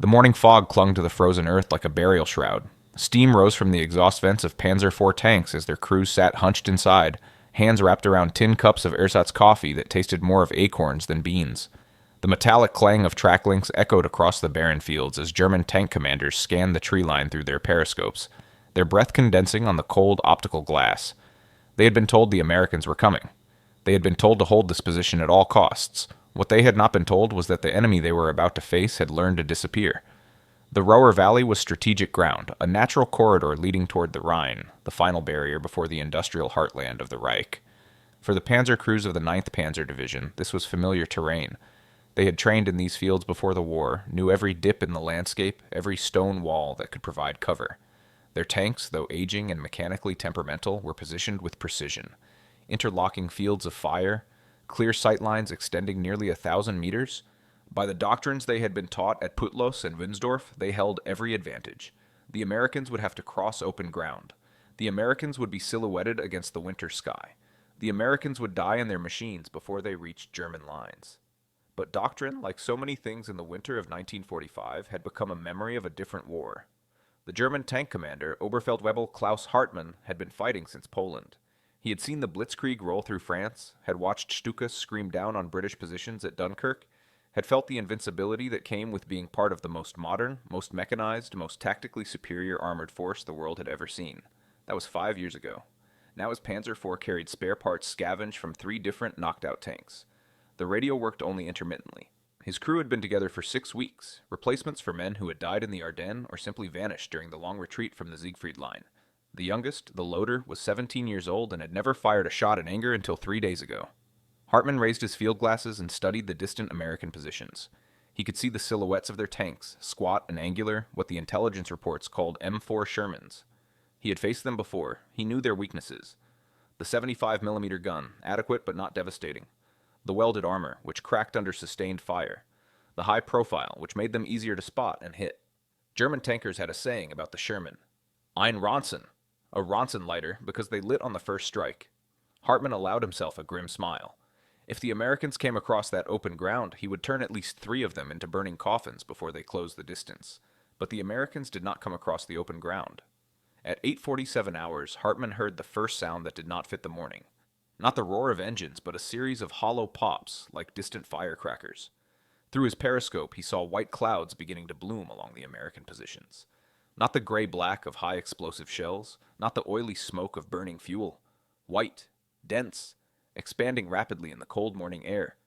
The morning fog clung to the frozen earth like a burial shroud. Steam rose from the exhaust vents of Panzer IV tanks as their crews sat hunched inside, hands wrapped around tin cups of ersatz coffee that tasted more of acorns than beans. The metallic clang of track links echoed across the barren fields as German tank commanders scanned the tree line through their periscopes, their breath condensing on the cold optical glass. They had been told the Americans were coming. They had been told to hold this position at all costs. What they had not been told was that the enemy they were about to face had learned to disappear. The Roer Valley was strategic ground, a natural corridor leading toward the Rhine, the final barrier before the industrial heartland of the Reich. For the panzer crews of the 9th Panzer Division, this was familiar terrain. They had trained in these fields before the war, knew every dip in the landscape, every stone wall that could provide cover. Their tanks, though aging and mechanically temperamental, were positioned with precision. Interlocking fields of fire, clear sight lines extending nearly 1,000 meters. By the doctrines they had been taught at Putlos and Wunsdorf, they held every advantage. The Americans would have to cross open ground. The Americans would be silhouetted against the winter sky. The Americans would die in their machines before they reached German lines. But doctrine, like so many things in the winter of 1945, had become a memory of a different war. The German tank commander, Oberfeldwebel Klaus Hartmann, had been fighting since Poland. He had seen the Blitzkrieg roll through France, had watched Stuka scream down on British positions at Dunkirk, had felt the invincibility that came with being part of the most modern, most mechanized, most tactically superior armored force the world had ever seen. That was 5 years ago. Now his Panzer IV carried spare parts scavenged from 3 different knocked-out tanks. The radio worked only intermittently. His crew had been together for 6 weeks, replacements for men who had died in the Ardennes or simply vanished during the long retreat from the Siegfried Line. The youngest, the loader, was 17 years old and had never fired a shot in anger until 3 days ago. Hartmann raised his field glasses and studied the distant American positions. He could see the silhouettes of their tanks, squat and angular, what the intelligence reports called M4 Shermans. He had faced them before. He knew their weaknesses. The 75mm gun, adequate but not devastating. The welded armor, which cracked under sustained fire. The high profile, which made them easier to spot and hit. German tankers had a saying about the Sherman. Ein Ronsen, a Ronsen lighter, because they lit on the first strike. Hartmann allowed himself a grim smile. If the Americans came across that open ground, he would turn at least 3 of them into burning coffins before they closed the distance. But the Americans did not come across the open ground. At 8:47 hours, Hartmann heard the first sound that did not fit the morning. Not the roar of engines, but a series of hollow pops, like distant firecrackers. Through his periscope, he saw white clouds beginning to bloom along the American positions. Not the gray-black of high explosive shells, not the oily smoke of burning fuel. White, dense, expanding rapidly in the cold morning air.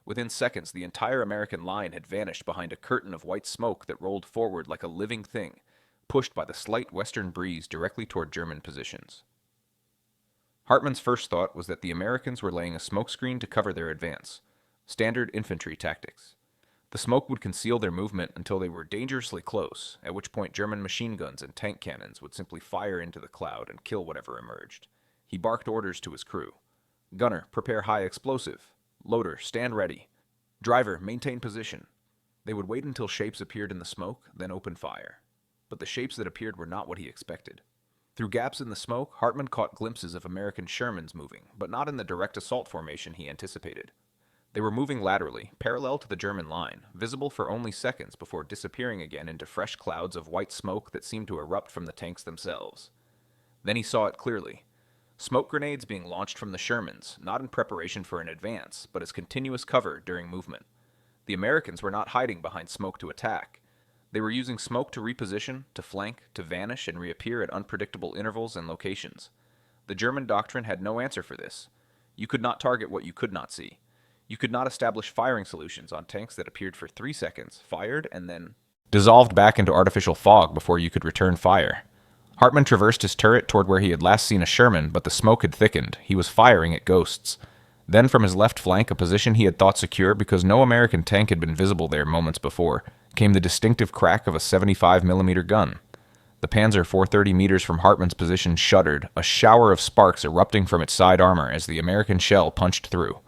Within seconds, the entire American line had vanished behind a curtain of white smoke that rolled forward like a living thing, pushed by the slight western breeze directly toward German positions. Hartmann's first thought was that the Americans were laying a smokescreen to cover their advance. Standard infantry tactics. The smoke would conceal their movement until they were dangerously close, at which point German machine guns and tank cannons would simply fire into the cloud and kill whatever emerged. He barked orders to his crew. Gunner, prepare high explosive. Loader, stand ready. Driver, maintain position. They would wait until shapes appeared in the smoke, then open fire. But the shapes that appeared were not what he expected. Through gaps in the smoke, Hartmann caught glimpses of American Shermans moving, but not in the direct assault formation he anticipated. They were moving laterally, parallel to the German line, visible for only seconds before disappearing again into fresh clouds of white smoke that seemed to erupt from the tanks themselves. Then he saw it clearly. Smoke grenades being launched from the Shermans, not in preparation for an advance, but as continuous cover during movement. The Americans were not hiding behind smoke to attack. They were using smoke to reposition, to flank, to vanish, and reappear at unpredictable intervals and locations. The German doctrine had no answer for this. You could not target what you could not see. You could not establish firing solutions on tanks that appeared for 3 seconds, fired, and then dissolved back into artificial fog before you could return fire. Hartmann traversed his turret toward where he had last seen a Sherman, but the smoke had thickened. He was firing at ghosts. Then from his left flank, a position he had thought secure because no American tank had been visible there moments before, came the distinctive crack of a 75mm gun. The Panzer 430 meters from Hartmann's position shuddered, a shower of sparks erupting from its side armor as the American shell punched through.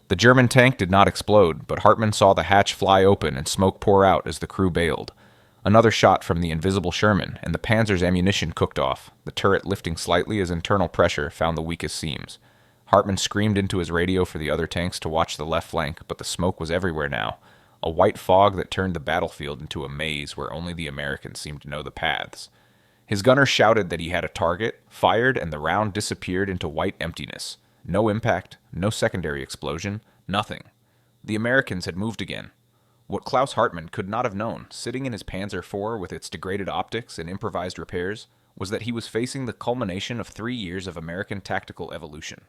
The German tank did not explode, but Hartmann saw the hatch fly open and smoke pour out as the crew bailed. Another shot from the invisible Sherman, and the Panzer's ammunition cooked off, the turret lifting slightly as internal pressure found the weakest seams. Hartmann screamed into his radio for the other tanks to watch the left flank, but the smoke was everywhere now. a white fog that turned the battlefield into a maze where only the Americans seemed to know the paths. His gunner shouted that he had a target, fired, and the round disappeared into white emptiness. No impact, no secondary explosion, nothing. The Americans had moved again. What Klaus Hartmann could not have known, sitting in his Panzer IV with its degraded optics and improvised repairs, was that he was facing the culmination of 3 years of American tactical evolution.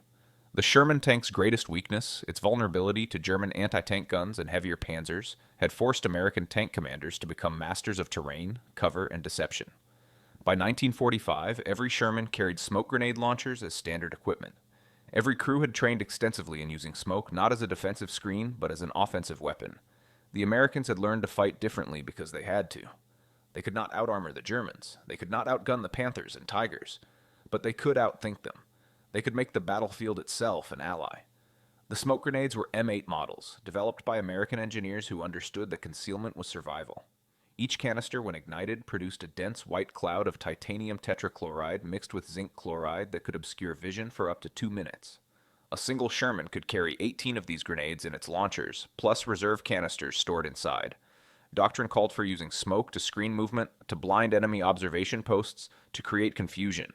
The Sherman tank's greatest weakness, its vulnerability to German anti-tank guns and heavier panzers, had forced American tank commanders to become masters of terrain, cover, and deception. By 1945, every Sherman carried smoke grenade launchers as standard equipment. Every crew had trained extensively in using smoke not as a defensive screen, but as an offensive weapon. The Americans had learned to fight differently because they had to. They could not out-armor the Germans. They could not outgun the Panthers and Tigers. But they could outthink them. They could make the battlefield itself an ally. The smoke grenades were M8 models, developed by American engineers who understood that concealment was survival. Each canister, when ignited, produced a dense white cloud of titanium tetrachloride mixed with zinc chloride that could obscure vision for up to 2 minutes. A single Sherman could carry 18 of these grenades in its launchers, plus reserve canisters stored inside. Doctrine called for using smoke to screen movement, to blind enemy observation posts, to create confusion.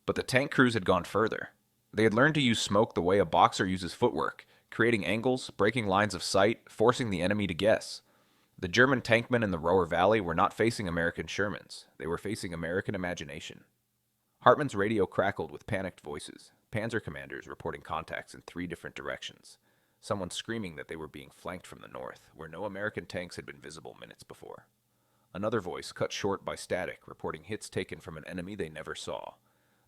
But the tank crews had gone further. They had learned to use smoke the way a boxer uses footwork, creating angles, breaking lines of sight, forcing the enemy to guess. The German tankmen in the Roer Valley were not facing American Shermans. They were facing American imagination. Hartmann's radio crackled with panicked voices, Panzer commanders reporting contacts in 3 different directions. Someone screaming that they were being flanked from the north, where no American tanks had been visible minutes before. Another voice cut short by static, reporting hits taken from an enemy they never saw.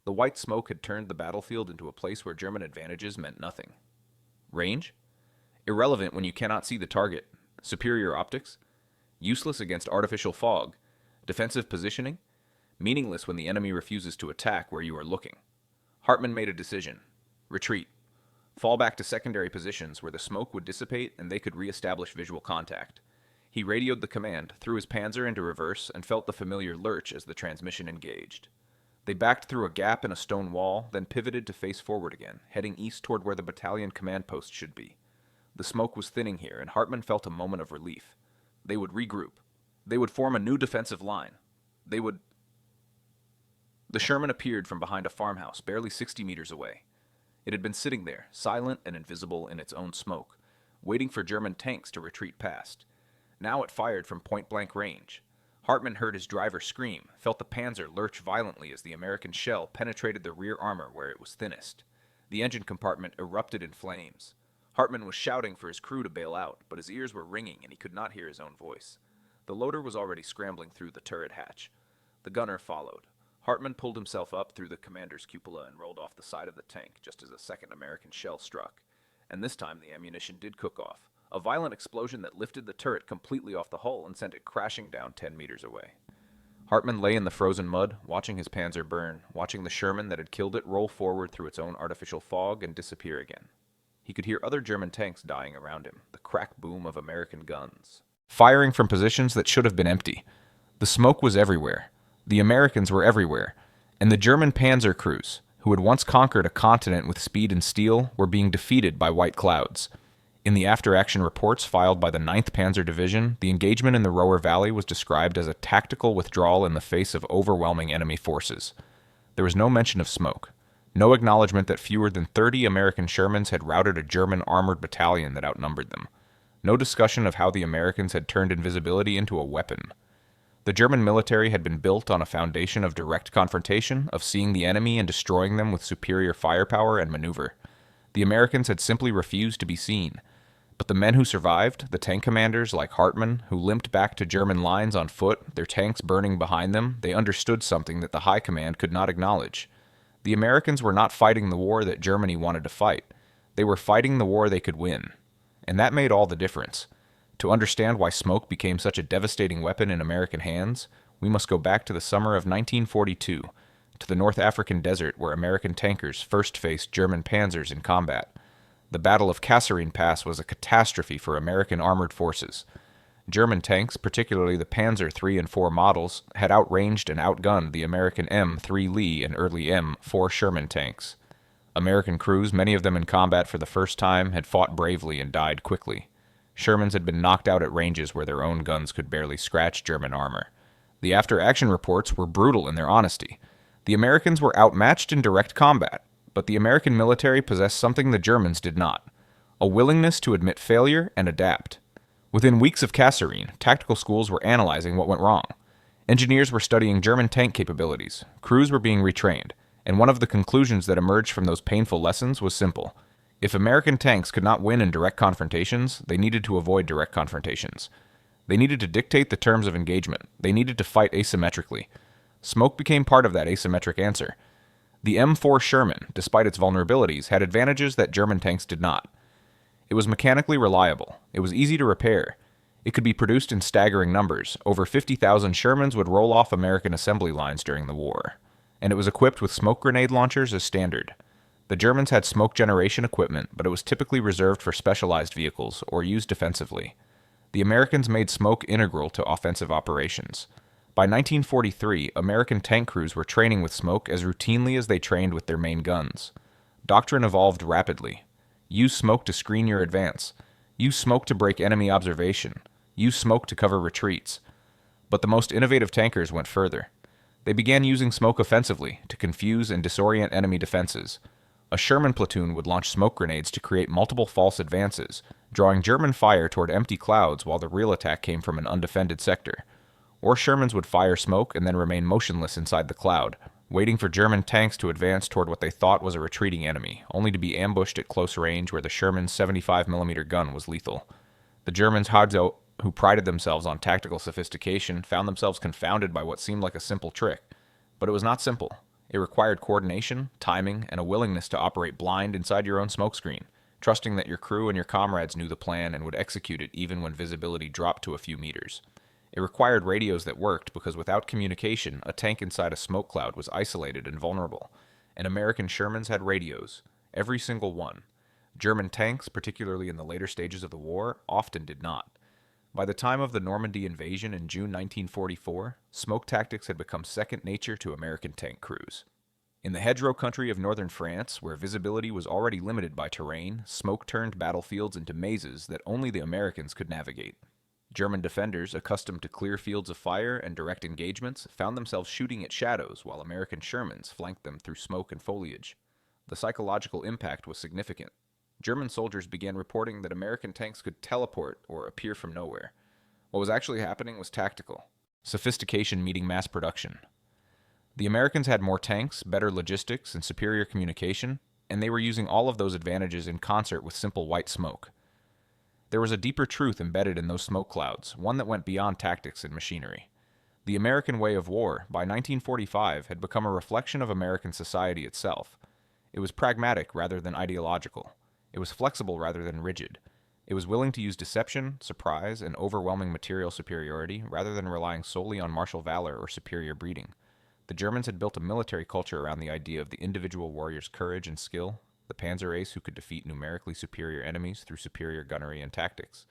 The white smoke had turned the battlefield into a place where German advantages meant nothing. Range? Irrelevant when you cannot see the target. Superior optics? Useless against artificial fog. Defensive positioning? Meaningless when the enemy refuses to attack where you are looking. Hartmann made a decision. Retreat. Fall back to secondary positions where the smoke would dissipate and they could re-establish visual contact. He radioed the command, threw his Panzer into reverse, and felt the familiar lurch as the transmission engaged. They backed through a gap in a stone wall, then pivoted to face forward again, heading east toward where the battalion command post should be. The smoke was thinning here, and Hartmann felt a moment of relief. They would regroup. They would form a new defensive line. They would... The Sherman appeared from behind a farmhouse, barely 60 meters away. It had been sitting there, silent and invisible in its own smoke, waiting for German tanks to retreat past. Now it fired from point-blank range. Hartmann heard his driver scream, felt the Panzer lurch violently as the American shell penetrated the rear armor where it was thinnest. The engine compartment erupted in flames. Hartmann was shouting for his crew to bail out, but his ears were ringing and he could not hear his own voice. The loader was already scrambling through the turret hatch. The gunner followed. Hartmann pulled himself up through the commander's cupola and rolled off the side of the tank just as a second American shell struck. And this time the ammunition did cook off. A violent explosion that lifted the turret completely off the hull and sent it crashing down 10 meters away. Hartmann lay in the frozen mud, watching his Panzer burn, watching the Sherman that had killed it roll forward through its own artificial fog and disappear again. He could hear other German tanks dying around him, the crack boom of American guns, firing from positions that should have been empty. The smoke was everywhere. The Americans were everywhere. And the German Panzer crews, who had once conquered a continent with speed and steel, were being defeated by white clouds. In the after-action reports filed by the 9th Panzer Division, the engagement in the Roer Valley was described as a tactical withdrawal in the face of overwhelming enemy forces. There was no mention of smoke. No acknowledgement that fewer than 30 American Shermans had routed a German armored battalion that outnumbered them. No discussion of how the Americans had turned invisibility into a weapon. The German military had been built on a foundation of direct confrontation, of seeing the enemy and destroying them with superior firepower and maneuver. The Americans had simply refused to be seen. But the men who survived, the tank commanders like Hartmann, who limped back to German lines on foot, their tanks burning behind them, they understood something that the high command could not acknowledge. The Americans were not fighting the war that Germany wanted to fight. They were fighting the war they could win. And that made all the difference. To understand why smoke became such a devastating weapon in American hands, we must go back to the summer of 1942, to the North African desert where American tankers first faced German panzers in combat. The Battle of Kasserine Pass was a catastrophe for American armored forces. German tanks, particularly the Panzer III and IV models, had outranged and outgunned the American M3 Lee and early M4 Sherman tanks. American crews, many of them in combat for the first time, had fought bravely and died quickly. Shermans had been knocked out at ranges where their own guns could barely scratch German armor. The after-action reports were brutal in their honesty. The Americans were outmatched in direct combat, but the American military possessed something the Germans did not: a willingness to admit failure and adapt. Within weeks of Kasserine, tactical schools were analyzing what went wrong. Engineers were studying German tank capabilities, crews were being retrained, and one of the conclusions that emerged from those painful lessons was simple. If American tanks could not win in direct confrontations, they needed to avoid direct confrontations. They needed to dictate the terms of engagement. They needed to fight asymmetrically. Smoke became part of that asymmetric answer. The M4 Sherman, despite its vulnerabilities, had advantages that German tanks did not. It was mechanically reliable. It was easy to repair. It could be produced in staggering numbers. Over 50,000 Shermans would roll off American assembly lines during the war. And it was equipped with smoke grenade launchers as standard. The Germans had smoke generation equipment, but it was typically reserved for specialized vehicles or used defensively. The Americans made smoke integral to offensive operations. By 1943, American tank crews were training with smoke as routinely as they trained with their main guns. Doctrine evolved rapidly. Use smoke to screen your advance. Use smoke to break enemy observation. Use smoke to cover retreats. But the most innovative tankers went further. They began using smoke offensively to confuse and disorient enemy defenses. A Sherman platoon would launch smoke grenades to create multiple false advances, drawing German fire toward empty clouds while the real attack came from an undefended sector. Or Shermans would fire smoke and then remain motionless inside the cloud, waiting for German tanks to advance toward what they thought was a retreating enemy, only to be ambushed at close range where the Sherman's 75mm gun was lethal. The Germans, who prided themselves on tactical sophistication, found themselves confounded by what seemed like a simple trick. But it was not simple. It required coordination, timing, and a willingness to operate blind inside your own smokescreen, trusting that your crew and your comrades knew the plan and would execute it even when visibility dropped to a few meters. It required radios that worked because without communication, a tank inside a smoke cloud was isolated and vulnerable. And American Shermans had radios, every single one. German tanks, particularly in the later stages of the war, often did not. By the time of the Normandy invasion in June 1944, smoke tactics had become second nature to American tank crews. In the hedgerow country of northern France, where visibility was already limited by terrain, smoke turned battlefields into mazes that only the Americans could navigate. German defenders, accustomed to clear fields of fire and direct engagements, found themselves shooting at shadows while American Shermans flanked them through smoke and foliage. The psychological impact was significant. German soldiers began reporting that American tanks could teleport or appear from nowhere. What was actually happening was tactical. Sophistication meeting mass production. The Americans had more tanks, better logistics, and superior communication, and they were using all of those advantages in concert with simple white smoke. There was a deeper truth embedded in those smoke clouds, one that went beyond tactics and machinery. The American way of war, by 1945, had become a reflection of American society itself. It was pragmatic rather than ideological. It was flexible rather than rigid. It was willing to use deception, surprise, and overwhelming material superiority rather than relying solely on martial valor or superior breeding. The Germans had built a military culture around the idea of the individual warrior's courage and skill, the Panzer ace who could defeat numerically superior enemies through superior gunnery and tactics.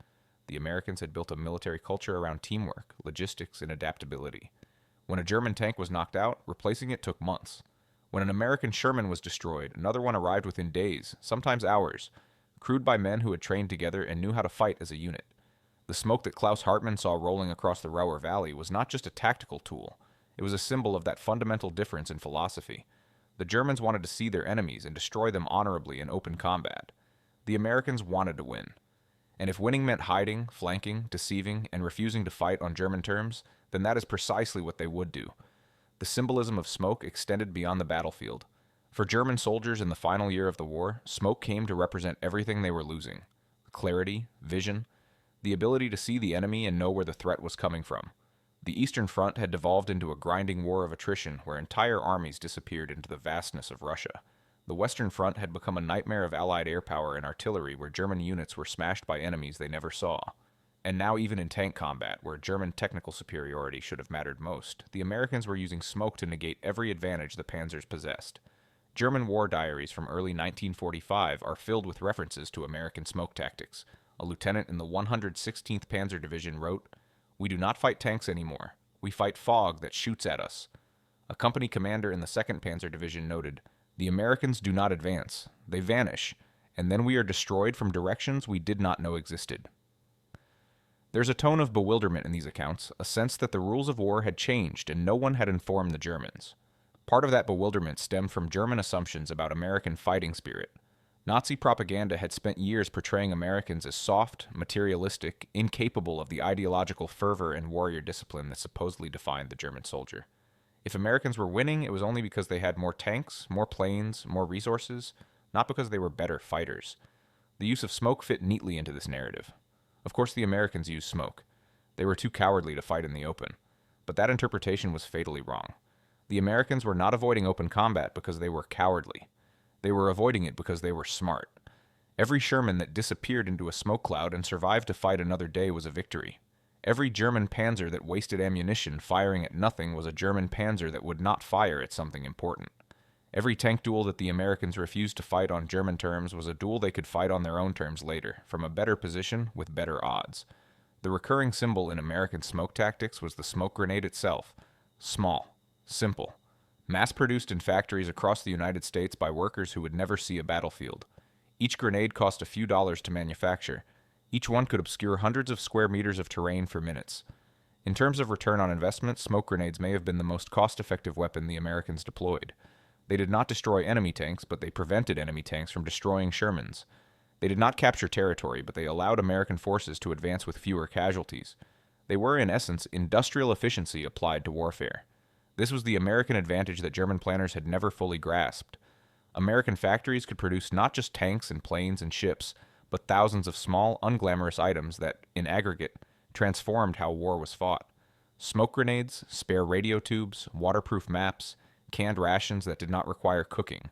The Americans had built a military culture around teamwork, logistics, and adaptability. When a German tank was knocked out, replacing it took months. When an American Sherman was destroyed, another one arrived within days, sometimes hours, crewed by men who had trained together and knew how to fight as a unit. The smoke that Klaus Hartmann saw rolling across the Ruhr Valley was not just a tactical tool. It was a symbol of that fundamental difference in philosophy. The Germans wanted to see their enemies and destroy them honorably in open combat. The Americans wanted to win. And if winning meant hiding, flanking, deceiving, and refusing to fight on German terms, then that is precisely what they would do. The symbolism of smoke extended beyond the battlefield. For German soldiers in the final year of the war, smoke came to represent everything they were losing: clarity, vision, the ability to see the enemy and know where the threat was coming from. The Eastern Front had devolved into a grinding war of attrition where entire armies disappeared into the vastness of Russia. The Western Front had become a nightmare of Allied air power and artillery where German units were smashed by enemies they never saw. And now even in tank combat, where German technical superiority should have mattered most, the Americans were using smoke to negate every advantage the Panzers possessed. German war diaries from early 1945 are filled with references to American smoke tactics. A lieutenant in the 116th Panzer Division wrote, "We do not fight tanks anymore. We fight fog that shoots at us." A company commander in the 2nd Panzer Division noted, "The Americans do not advance. They vanish, and then we are destroyed from directions we did not know existed." There's a tone of bewilderment in these accounts, a sense that the rules of war had changed and no one had informed the Germans. Part of that bewilderment stemmed from German assumptions about American fighting spirit. Nazi propaganda had spent years portraying Americans as soft, materialistic, incapable of the ideological fervor and warrior discipline that supposedly defined the German soldier. If Americans were winning, it was only because they had more tanks, more planes, more resources, not because they were better fighters. The use of smoke fit neatly into this narrative. Of course, the Americans used smoke. They were too cowardly to fight in the open. But that interpretation was fatally wrong. The Americans were not avoiding open combat because they were cowardly. They were avoiding it because they were smart. Every Sherman that disappeared into a smoke cloud and survived to fight another day was a victory. Every German Panzer that wasted ammunition firing at nothing was a German Panzer that would not fire at something important. Every tank duel that the Americans refused to fight on German terms was a duel they could fight on their own terms later, from a better position with better odds. The recurring symbol in American smoke tactics was the smoke grenade itself. Small. Simple. Mass-produced in factories across the United States by workers who would never see a battlefield. Each grenade cost a few dollars to manufacture. Each one could obscure hundreds of square meters of terrain for minutes. In terms of return on investment, smoke grenades may have been the most cost-effective weapon the Americans deployed. They did not destroy enemy tanks, but they prevented enemy tanks from destroying Shermans. They did not capture territory, but they allowed American forces to advance with fewer casualties. They were, in essence, industrial efficiency applied to warfare. This was the American advantage that German planners had never fully grasped. American factories could produce not just tanks and planes and ships, but thousands of small, unglamorous items that, in aggregate, transformed how war was fought. Smoke grenades, spare radio tubes, waterproof maps, canned rations that did not require cooking,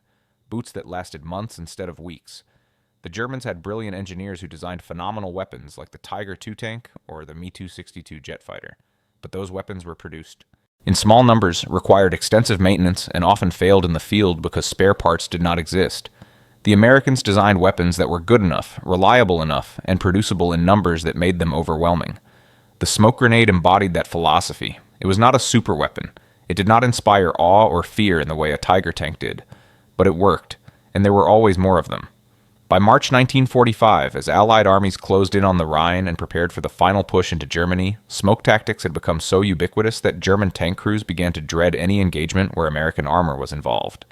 boots that lasted months instead of weeks. The Germans had brilliant engineers who designed phenomenal weapons like the Tiger II tank or the Me-262 jet fighter, but those weapons were produced in small numbers, required extensive maintenance, and often failed in the field because spare parts did not exist. The Americans designed weapons that were good enough, reliable enough, and producible in numbers that made them overwhelming. The smoke grenade embodied that philosophy. It was not a super weapon. It did not inspire awe or fear in the way a Tiger tank did. But it worked, and there were always more of them. By March 1945, as Allied armies closed in on the Rhine and prepared for the final push into Germany, smoke tactics had become so ubiquitous that German tank crews began to dread any engagement where American armor was involved.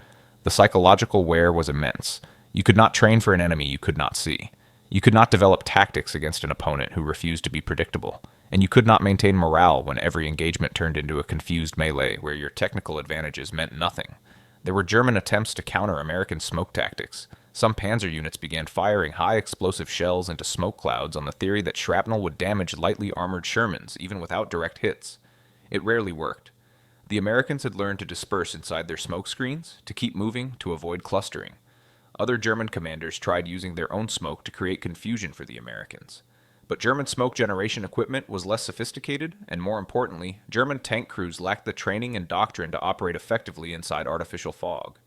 The psychological wear was immense. You could not train for an enemy you could not see. You could not develop tactics against an opponent who refused to be predictable. And you could not maintain morale when every engagement turned into a confused melee where your technical advantages meant nothing. There were German attempts to counter American smoke tactics. Some Panzer units began firing high explosive shells into smoke clouds on the theory that shrapnel would damage lightly armored Shermans even without direct hits. It rarely worked. The Americans had learned to disperse inside their smoke screens, to keep moving, to avoid clustering. Other German commanders tried using their own smoke to create confusion for the Americans. But German smoke generation equipment was less sophisticated, and more importantly, German tank crews lacked the training and doctrine to operate effectively inside artificial fog.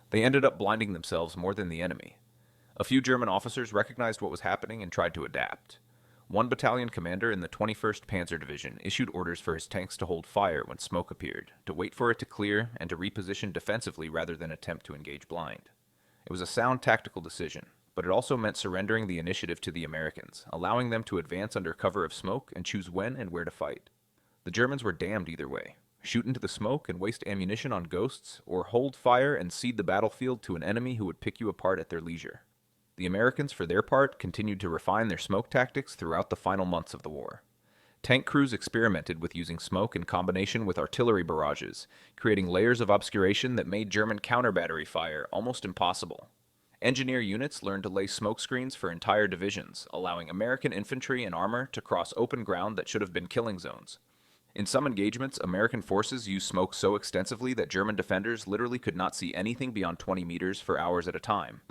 They ended up blinding themselves more than the enemy. A few German officers recognized what was happening and tried to adapt. One battalion commander in the 21st Panzer Division issued orders for his tanks to hold fire when smoke appeared, to wait for it to clear, and to reposition defensively rather than attempt to engage blind. It was a sound tactical decision, but it also meant surrendering the initiative to the Americans, allowing them to advance under cover of smoke and choose when and where to fight. The Germans were damned either way. Shoot into the smoke and waste ammunition on ghosts, or hold fire and cede the battlefield to an enemy who would pick you apart at their leisure. The Americans, for their part, continued to refine their smoke tactics throughout the final months of the war. Tank crews experimented with using smoke in combination with artillery barrages, creating layers of obscuration that made German counter-battery fire almost impossible. Engineer units learned to lay smoke screens for entire divisions, allowing American infantry and armor to cross open ground that should have been killing zones. In some engagements, American forces used smoke so extensively that German defenders literally could not see anything beyond 20 meters for hours at a time.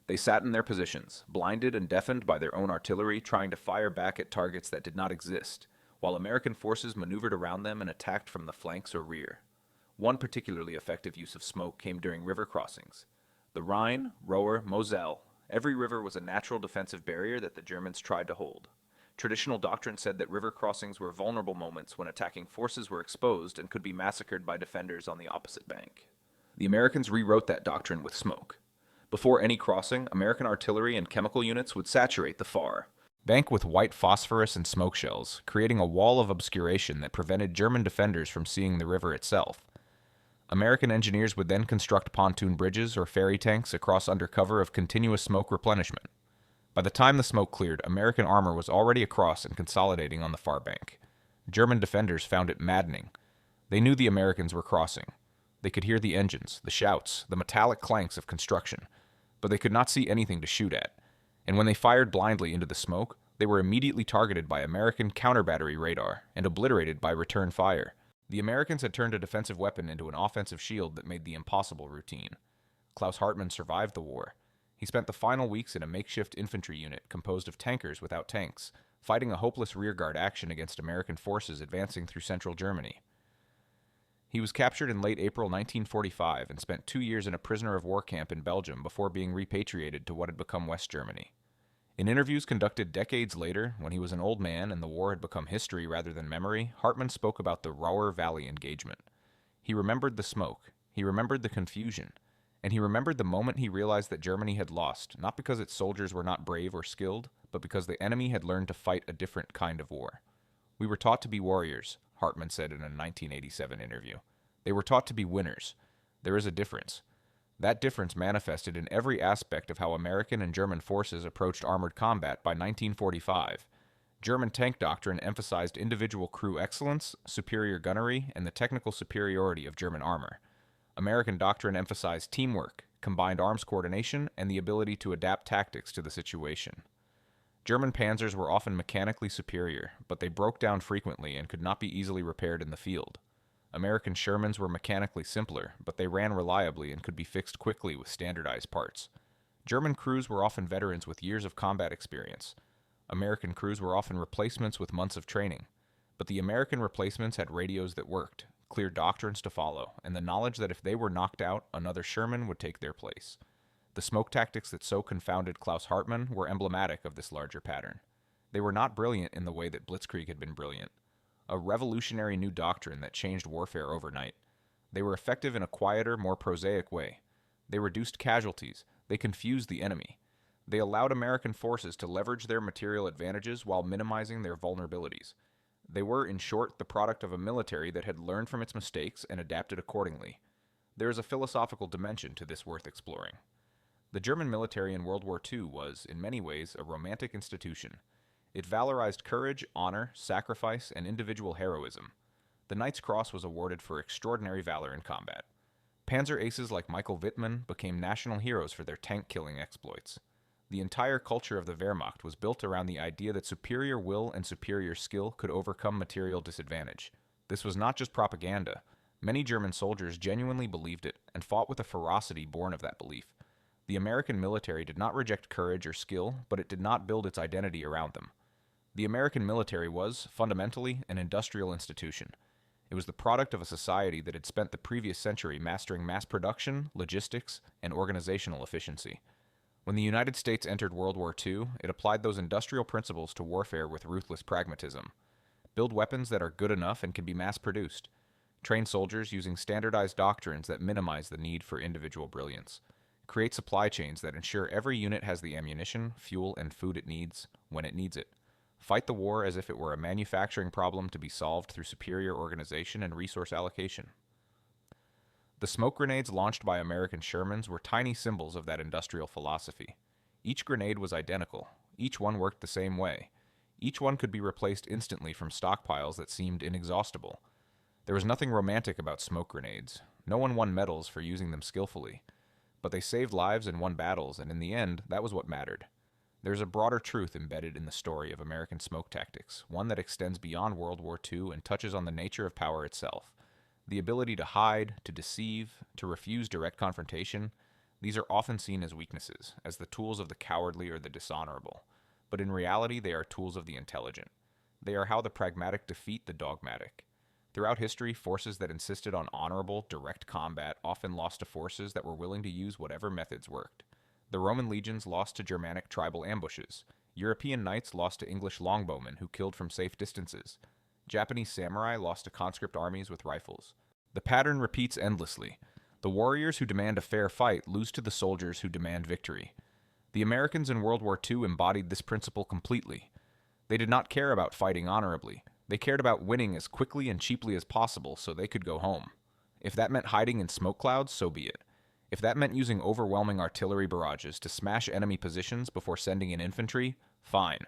They sat in their positions, blinded and deafened by their own artillery, trying to fire back at targets that did not exist, while American forces maneuvered around them and attacked from the flanks or rear. One particularly effective use of smoke came during river crossings. The Rhine, Roer, Moselle, every river was a natural defensive barrier that the Germans tried to hold. Traditional doctrine said that river crossings were vulnerable moments when attacking forces were exposed and could be massacred by defenders on the opposite bank. The Americans rewrote that doctrine with smoke. Before any crossing, American artillery and chemical units would saturate the far, Bank with white phosphorus and smoke shells, creating a wall of obscuration that prevented German defenders from seeing the river itself. American engineers would then construct pontoon bridges or ferry tanks across under cover of continuous smoke replenishment. By the time the smoke cleared, American armor was already across and consolidating on the far bank. German defenders found it maddening. They knew the Americans were crossing. They could hear the engines, the shouts, the metallic clanks of construction, but they could not see anything to shoot at. And when they fired blindly into the smoke, they were immediately targeted by American counter-battery radar and obliterated by return fire. The Americans had turned a defensive weapon into an offensive shield that made the impossible routine. Klaus Hartmann survived the war. He spent the final weeks in a makeshift infantry unit composed of tankers without tanks, fighting a hopeless rearguard action against American forces advancing through central Germany. He was captured in late April 1945 and spent 2 years in a prisoner of war camp in Belgium before being repatriated to what had become West Germany. In interviews conducted decades later, when he was an old man and the war had become history rather than memory, Hartmann spoke about the Ruhr Valley engagement. He remembered the smoke, he remembered the confusion, and he remembered the moment he realized that Germany had lost, not because its soldiers were not brave or skilled, but because the enemy had learned to fight a different kind of war. "We were taught to be warriors," Hartmann said in a 1987 interview. "They were taught to be winners. There is a difference. That difference manifested in every aspect of how American and German forces approached armored combat by 1945. German tank doctrine emphasized individual crew excellence, superior gunnery, and the technical superiority of German armor. American doctrine emphasized teamwork, combined arms coordination, and the ability to adapt tactics to the situation. German panzers were often mechanically superior, but they broke down frequently and could not be easily repaired in the field. American Shermans were mechanically simpler, but they ran reliably and could be fixed quickly with standardized parts. German crews were often veterans with years of combat experience. American crews were often replacements with months of training. But the American replacements had radios that worked, clear doctrines to follow, and the knowledge that if they were knocked out, another Sherman would take their place. The smoke tactics that so confounded Klaus Hartmann were emblematic of this larger pattern. They were not brilliant in the way that Blitzkrieg had been brilliant. A revolutionary new doctrine that changed warfare overnight. They were effective in a quieter, more prosaic way. They reduced casualties. They confused the enemy. They allowed American forces to leverage their material advantages while minimizing their vulnerabilities. They were, in short, the product of a military that had learned from its mistakes and adapted accordingly. There is a philosophical dimension to this worth exploring. The German military in World War II was, in many ways, a romantic institution. It valorized courage, honor, sacrifice, and individual heroism. The Knight's Cross was awarded for extraordinary valor in combat. Panzer aces like Michael Wittmann became national heroes for their tank-killing exploits. The entire culture of the Wehrmacht was built around the idea that superior will and superior skill could overcome material disadvantage. This was not just propaganda. Many German soldiers genuinely believed it and fought with a ferocity born of that belief. The American military did not reject courage or skill, but it did not build its identity around them. The American military was, fundamentally, an industrial institution. It was the product of a society that had spent the previous century mastering mass production, logistics, and organizational efficiency. When the United States entered World War II, it applied those industrial principles to warfare with ruthless pragmatism. Build weapons that are good enough and can be mass-produced. Train soldiers using standardized doctrines that minimize the need for individual brilliance. Create supply chains that ensure every unit has the ammunition, fuel, and food it needs when it needs it. Fight the war as if it were a manufacturing problem to be solved through superior organization and resource allocation. The smoke grenades launched by American Shermans were tiny symbols of that industrial philosophy. Each grenade was identical. Each one worked the same way. Each one could be replaced instantly from stockpiles that seemed inexhaustible. There was nothing romantic about smoke grenades. No one won medals for using them skillfully. But they saved lives and won battles, and in the end, that was what mattered. There's a broader truth embedded in the story of American smoke tactics, one that extends beyond World War II and touches on the nature of power itself. The ability to hide, to deceive, to refuse direct confrontation, these are often seen as weaknesses, as the tools of the cowardly or the dishonorable. But in reality, they are tools of the intelligent. They are how the pragmatic defeat the dogmatic. Throughout history, forces that insisted on honorable, direct combat often lost to forces that were willing to use whatever methods worked. The Roman legions lost to Germanic tribal ambushes. European knights lost to English longbowmen who killed from safe distances. Japanese samurai lost to conscript armies with rifles. The pattern repeats endlessly. The warriors who demand a fair fight lose to the soldiers who demand victory. The Americans in World War II embodied this principle completely. They did not care about fighting honorably. They cared about winning as quickly and cheaply as possible so they could go home. If that meant hiding in smoke clouds, so be it. If that meant using overwhelming artillery barrages to smash enemy positions before sending in infantry, fine.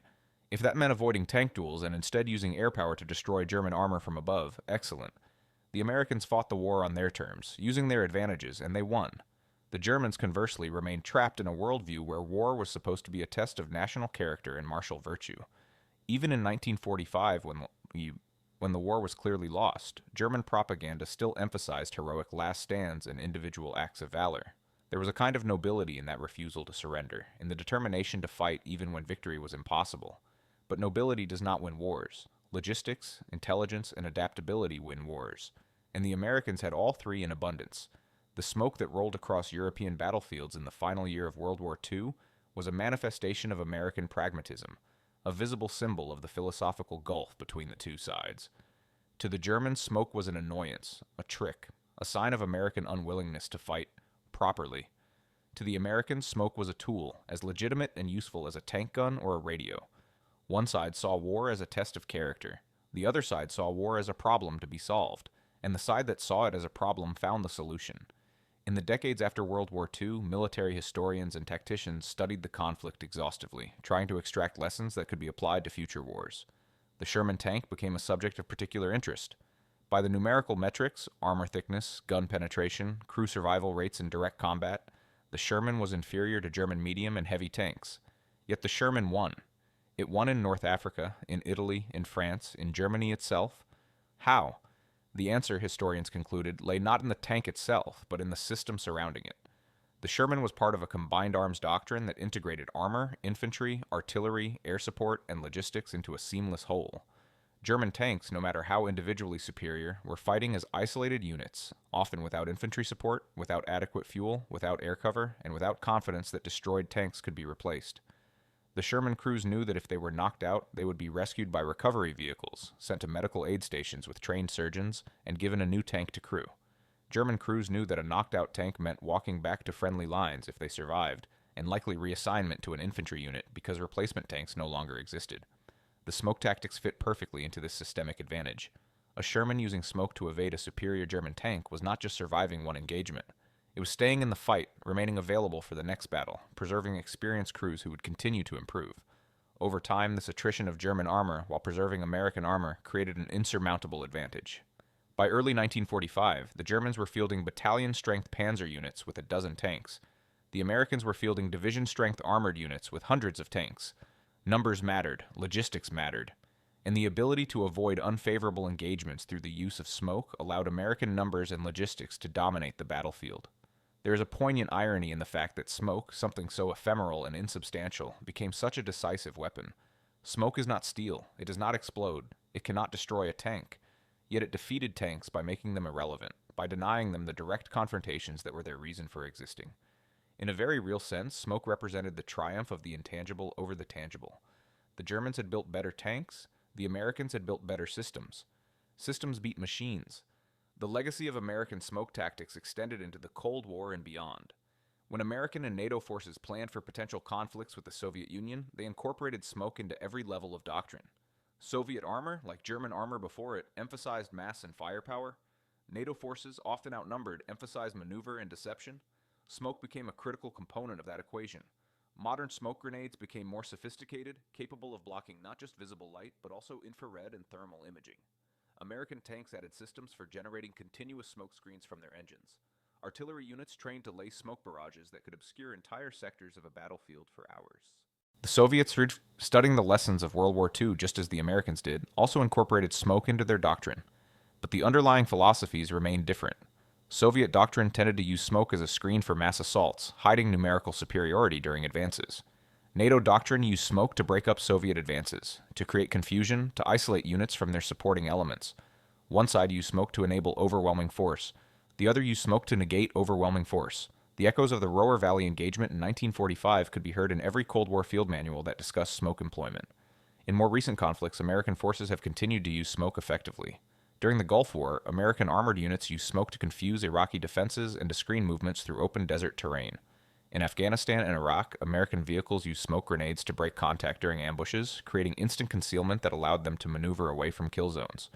If that meant avoiding tank duels and instead using air power to destroy German armor from above, excellent. The Americans fought the war on their terms, using their advantages, and they won. The Germans, conversely, remained trapped in a worldview where war was supposed to be a test of national character and martial virtue. Even in 1945, when the war was clearly lost, German propaganda still emphasized heroic last stands and individual acts of valor. There was a kind of nobility in that refusal to surrender, in the determination to fight even when victory was impossible. But nobility does not win wars. Logistics, intelligence, and adaptability win wars. And the Americans had all three in abundance. The smoke that rolled across European battlefields in the final year of World War II was a manifestation of American pragmatism, a visible symbol of the philosophical gulf between the two sides. To the Germans, smoke was an annoyance, a trick, a sign of American unwillingness to fight properly. To the Americans, smoke was a tool, as legitimate and useful as a tank gun or a radio. One side saw war as a test of character. The other side saw war as a problem to be solved, and the side that saw it as a problem found the solution. In the decades after World War II, military historians and tacticians studied the conflict exhaustively, trying to extract lessons that could be applied to future wars. The Sherman tank became a subject of particular interest. By the numerical metrics, armor thickness, gun penetration, crew survival rates in direct combat, the Sherman was inferior to German medium and heavy tanks. Yet the Sherman won. It won in North Africa, in Italy, in France, in Germany itself. How? The answer, historians concluded, lay not in the tank itself, but in the system surrounding it. The Sherman was part of a combined arms doctrine that integrated armor, infantry, artillery, air support, and logistics into a seamless whole. German tanks, no matter how individually superior, were fighting as isolated units, often without infantry support, without adequate fuel, without air cover, and without confidence that destroyed tanks could be replaced. The Sherman crews knew that if they were knocked out, they would be rescued by recovery vehicles, sent to medical aid stations with trained surgeons, and given a new tank to crew. German crews knew that a knocked-out tank meant walking back to friendly lines if they survived, and likely reassignment to an infantry unit because replacement tanks no longer existed. The smoke tactics fit perfectly into this systemic advantage. A Sherman using smoke to evade a superior German tank was not just surviving one engagement. It was staying in the fight, remaining available for the next battle, preserving experienced crews who would continue to improve. Over time, this attrition of German armor while preserving American armor created an insurmountable advantage. By early 1945, the Germans were fielding battalion-strength Panzer units with a dozen tanks. The Americans were fielding division-strength armored units with hundreds of tanks. Numbers mattered, logistics mattered, and the ability to avoid unfavorable engagements through the use of smoke allowed American numbers and logistics to dominate the battlefield. There is a poignant irony in the fact that smoke, something so ephemeral and insubstantial, became such a decisive weapon. Smoke is not steel. It does not explode. It cannot destroy a tank. Yet it defeated tanks by making them irrelevant, by denying them the direct confrontations that were their reason for existing. In a very real sense, smoke represented the triumph of the intangible over the tangible. The Germans had built better tanks. The Americans had built better systems. Systems beat machines. The legacy of American smoke tactics extended into the Cold War and beyond. When American and NATO forces planned for potential conflicts with the Soviet Union, they incorporated smoke into every level of doctrine. Soviet armor, like German armor before it, emphasized mass and firepower. NATO forces, often outnumbered, emphasized maneuver and deception. Smoke became a critical component of that equation. Modern smoke grenades became more sophisticated, capable of blocking not just visible light, but also infrared and thermal imaging. American tanks added systems for generating continuous smoke screens from their engines. Artillery units trained to lay smoke barrages that could obscure entire sectors of a battlefield for hours. The Soviets, studying the lessons of World War II just as the Americans did, also incorporated smoke into their doctrine. But the underlying philosophies remained different. Soviet doctrine tended to use smoke as a screen for mass assaults, hiding numerical superiority during advances. NATO doctrine used smoke to break up Soviet advances, to create confusion, to isolate units from their supporting elements. One side used smoke to enable overwhelming force. The other used smoke to negate overwhelming force. The echoes of the Roer Valley engagement in 1945 could be heard in every Cold War field manual that discussed smoke employment. In more recent conflicts, American forces have continued to use smoke effectively. During the Gulf War, American armored units used smoke to confuse Iraqi defenses and to screen movements through open desert terrain. In Afghanistan and Iraq, American vehicles used smoke grenades to break contact during ambushes, creating instant concealment that allowed them to maneuver away from kill zones.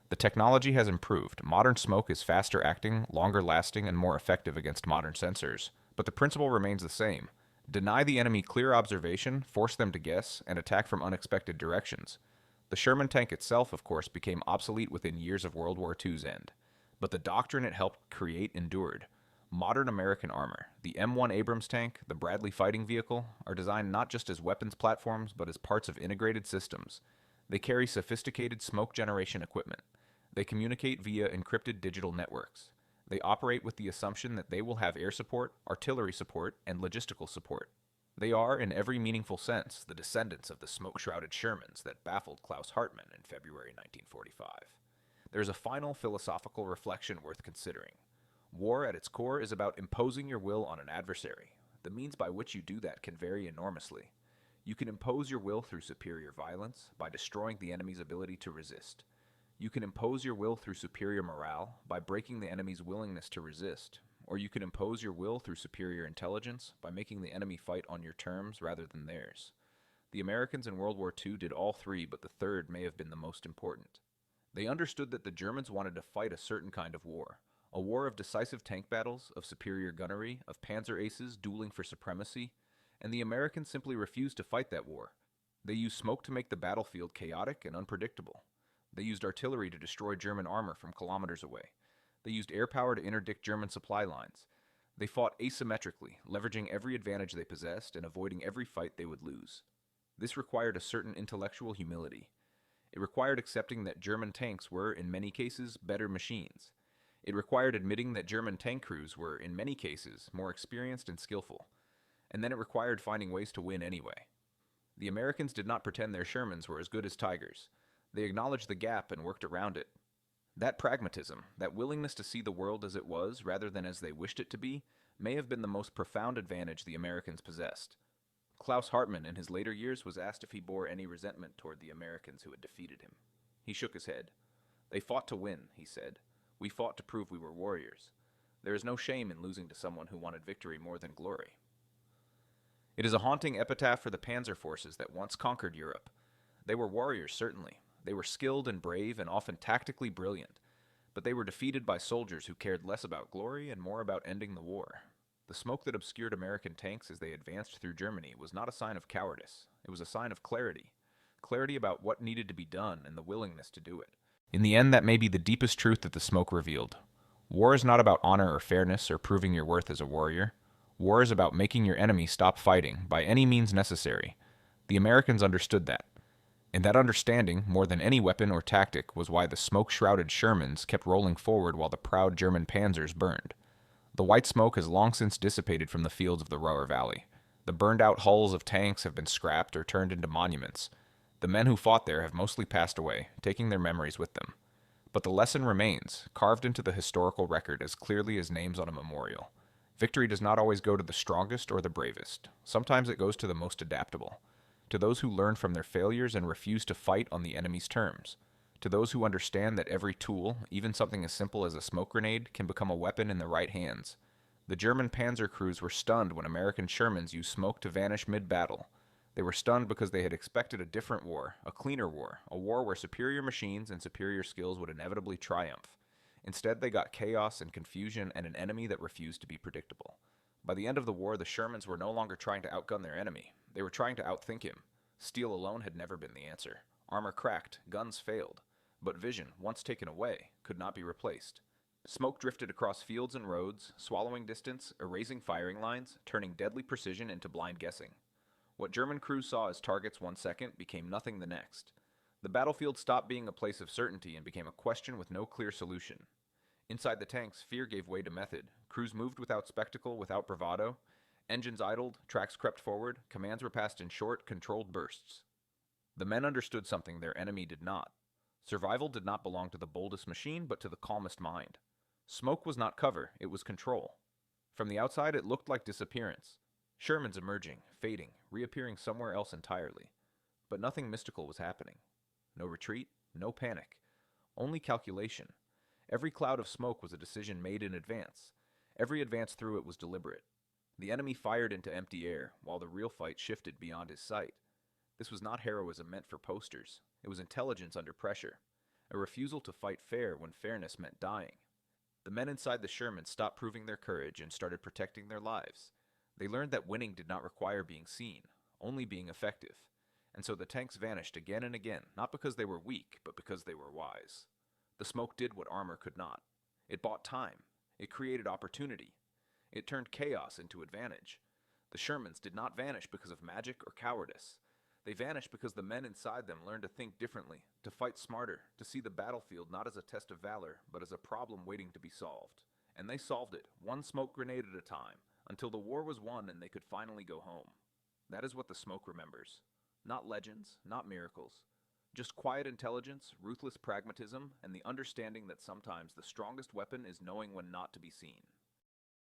The technology has improved. Modern smoke is faster acting, longer lasting, and more effective against modern sensors. But the principle remains the same. Deny the enemy clear observation, force them to guess, and attack from unexpected directions. The Sherman tank itself, of course, became obsolete within years of World War II's end. But the doctrine it helped create endured. Modern American armor, the M1 Abrams tank, the Bradley fighting vehicle, are designed not just as weapons platforms, but as parts of integrated systems. They carry sophisticated smoke generation equipment. They communicate via encrypted digital networks. They operate with the assumption that they will have air support, artillery support, and logistical support. They are, in every meaningful sense, the descendants of the smoke-shrouded Shermans that baffled Klaus Hartmann in February 1945. There is a final philosophical reflection worth considering. War, at its core, is about imposing your will on an adversary. The means by which you do that can vary enormously. You can impose your will through superior violence, by destroying the enemy's ability to resist. You can impose your will through superior morale, by breaking the enemy's willingness to resist. Or you can impose your will through superior intelligence, by making the enemy fight on your terms rather than theirs. The Americans in World War II did all three, but the third may have been the most important. They understood that the Germans wanted to fight a certain kind of war. A war of decisive tank battles, of superior gunnery, of panzer aces dueling for supremacy, and the Americans simply refused to fight that war. They used smoke to make the battlefield chaotic and unpredictable. They used artillery to destroy German armor from kilometers away. They used air power to interdict German supply lines. They fought asymmetrically, leveraging every advantage they possessed and avoiding every fight they would lose. This required a certain intellectual humility. It required accepting that German tanks were, in many cases, better machines. It required admitting that German tank crews were, in many cases, more experienced and skillful. And then it required finding ways to win anyway. The Americans did not pretend their Shermans were as good as Tigers. They acknowledged the gap and worked around it. That pragmatism, that willingness to see the world as it was rather than as they wished it to be, may have been the most profound advantage the Americans possessed. Klaus Hartmann, in his later years, was asked if he bore any resentment toward the Americans who had defeated him. He shook his head. "They fought to win," he said. "We fought to prove we were warriors. There is no shame in losing to someone who wanted victory more than glory." It is a haunting epitaph for the Panzer forces that once conquered Europe. They were warriors, certainly. They were skilled and brave and often tactically brilliant. But they were defeated by soldiers who cared less about glory and more about ending the war. The smoke that obscured American tanks as they advanced through Germany was not a sign of cowardice. It was a sign of clarity. Clarity about what needed to be done and the willingness to do it. In the end, that may be the deepest truth that the smoke revealed. War is not about honor or fairness or proving your worth as a warrior. War is about making your enemy stop fighting by any means necessary. The Americans understood that. And that understanding, more than any weapon or tactic, was why the smoke-shrouded Shermans kept rolling forward while the proud German panzers burned. The white smoke has long since dissipated from the fields of the Ruhr Valley. The burned-out hulls of tanks have been scrapped or turned into monuments. The men who fought there have mostly passed away, taking their memories with them. But the lesson remains, carved into the historical record as clearly as names on a memorial. Victory does not always go to the strongest or the bravest. Sometimes it goes to the most adaptable. To those who learn from their failures and refuse to fight on the enemy's terms. To those who understand that every tool, even something as simple as a smoke grenade, can become a weapon in the right hands. The German panzer crews were stunned when American Shermans used smoke to vanish mid-battle. They were stunned because they had expected a different war, a cleaner war, a war where superior machines and superior skills would inevitably triumph. Instead, they got chaos and confusion and an enemy that refused to be predictable. By the end of the war, the Shermans were no longer trying to outgun their enemy. They were trying to outthink him. Steel alone had never been the answer. Armor cracked, guns failed. But vision, once taken away, could not be replaced. Smoke drifted across fields and roads, swallowing distance, erasing firing lines, turning deadly precision into blind guessing. What German crews saw as targets 1 second became nothing the next. The battlefield stopped being a place of certainty and became a question with no clear solution. Inside the tanks, fear gave way to method. Crews moved without spectacle, without bravado. Engines idled, tracks crept forward, commands were passed in short, controlled bursts. The men understood something their enemy did not. Survival did not belong to the boldest machine, but to the calmest mind. Smoke was not cover, it was control. From the outside, it looked like disappearance. Shermans emerging, fading, reappearing somewhere else entirely. But nothing mystical was happening. No retreat, no panic. Only calculation. Every cloud of smoke was a decision made in advance. Every advance through it was deliberate. The enemy fired into empty air, while the real fight shifted beyond his sight. This was not heroism meant for posters. It was intelligence under pressure. A refusal to fight fair when fairness meant dying. The men inside the Shermans stopped proving their courage and started protecting their lives. They learned that winning did not require being seen, only being effective. And so the tanks vanished again and again, not because they were weak, but because they were wise. The smoke did what armor could not. It bought time. It created opportunity. It turned chaos into advantage. The Shermans did not vanish because of magic or cowardice. They vanished because the men inside them learned to think differently, to fight smarter, to see the battlefield not as a test of valor, but as a problem waiting to be solved. And they solved it, one smoke grenade at a time, until the war was won and they could finally go home. That is what the smoke remembers. Not legends, not miracles. Just quiet intelligence, ruthless pragmatism, and the understanding that sometimes the strongest weapon is knowing when not to be seen.